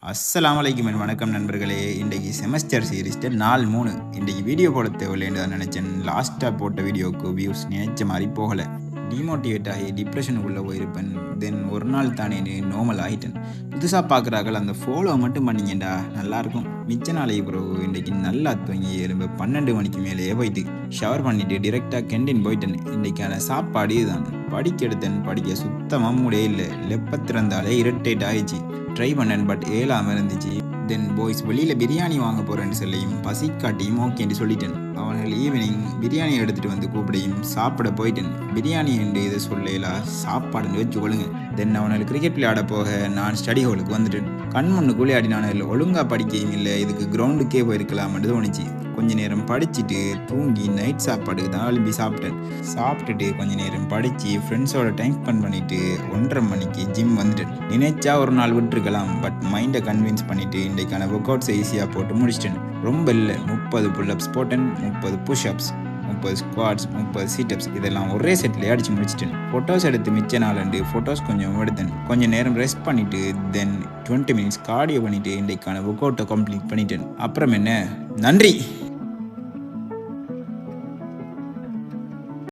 அஸ்ஸலாமு அலைக்கும் வணக்கம் நண்பர்களே. இன்றைக்கி செமஸ்டர் சீரிஸ்ட்டு நாள் 3. இன்றைக்கி வீடியோ போட தேவையில்லைன்னு தான் நினச்சேன். லாஸ்ட்டாக போட்ட வீடியோவுக்கு வியூஸ் நினைச்ச மாதிரி போகலை. டிமோட்டிவேட் ஆகி டிப்ரெஷனுக்குள்ளே போயிருப்பேன். தென் ஒரு நாள் தானே நார்மல் ஆகிட்டேன். புதுசாக பார்க்குறாக்கள் அந்த ஃபாலோ மட்டும் பண்ணிங்கண்டா நல்லாயிருக்கும். மிச்ச நாளைக்கு பிறகு இன்றைக்கி நல்லா தூங்கி எலும்பு 12 மணிக்கு மேலேயே போயிட்டு ஷவர் பண்ணிவிட்டு டிரெக்டாக கேண்டீன் போயிட்டேன். இன்றைக்கான சாப்பாடு இதுதான். படிக்க எடுத்தேன். படிக்க சுத்தமாக மூடே இல்லை. லெப்பத்திறந்தாலே இரிட்டேட் ஆகிடுச்சு. ட்ரை பண்ணேன், பட் ஏலாமல் இருந்துச்சு. தென் பாய்ஸ் வெளியில் பிரியாணி வாங்க போகிறேன்னு சொல்லியும் பசிக்காட்டியும் ஓகேன்னு சொல்லிட்டேன். அவர்கள் ஈவினிங் பிரியாணி எடுத்துகிட்டு வந்து கூப்பிடையும் சாப்பிட போயிட்டேன். பிரியாணி என்று இதை சொல்லலாம், சாப்பாடுன்னு வச்சுக்கொள்ளுங்க. தென் அவனுக்கு கிரிக்கெட் விளையாட போக நான் ஸ்டடி ஹாலுக்கு வந்துட்டேன். கண் முன்னுக்குள்ளே ஆடினானில் ஒழுங்காக படிக்கையும் இல்லை. இதுக்கு கிரவுண்டுக்கே போயிருக்கலாம்னு தோணுச்சு. கொஞ்ச நேரம் படிச்சுட்டு தூங்கி நைட் சாப்பாடுக்கு தான் எழுப்பி சாப்பிட்டேன். சாப்பிட்டுட்டு கொஞ்ச நேரம் படித்து ஃப்ரெண்ட்ஸோட டைம் ஸ்பெண்ட் பண்ணிவிட்டு 1:30 மணிக்கு ஜிம் வந்துட்டேன். நினைச்சா ஒரு நாள் விட்டுருக்கலாம், பட் மைண்டை கன்வின்ஸ் பண்ணிவிட்டு இன்றைக்கான ஒர்க் அவுட்ஸ் ஈஸியாக போட்டு முடிச்சிட்டேன். ரொம்ப இல்லை, 30 புல்லப்ஸ் போட்டேன், 30 புஷ்அப்ஸ், 30 ஸ்குவாட்ஸ், 30 சீட்டப்ஸ், இதெல்லாம் ஒரே செட்டில் அடித்து முடிச்சிட்டேன். ஃபோட்டோஸ் எடுத்து மிச்ச நாள் ஃபோட்டோஸ் கொஞ்சம் எடுத்தேன். கொஞ்சம் நேரம் ரெஸ்ட் பண்ணிவிட்டு தென் 20 மினிட்ஸ் கார்டியோ பண்ணிவிட்டு இன்றைக்கான ஒர்க் அவுட்டை கம்ப்ளீட் பண்ணிட்டேன். அப்புறம் என்ன, நன்றி.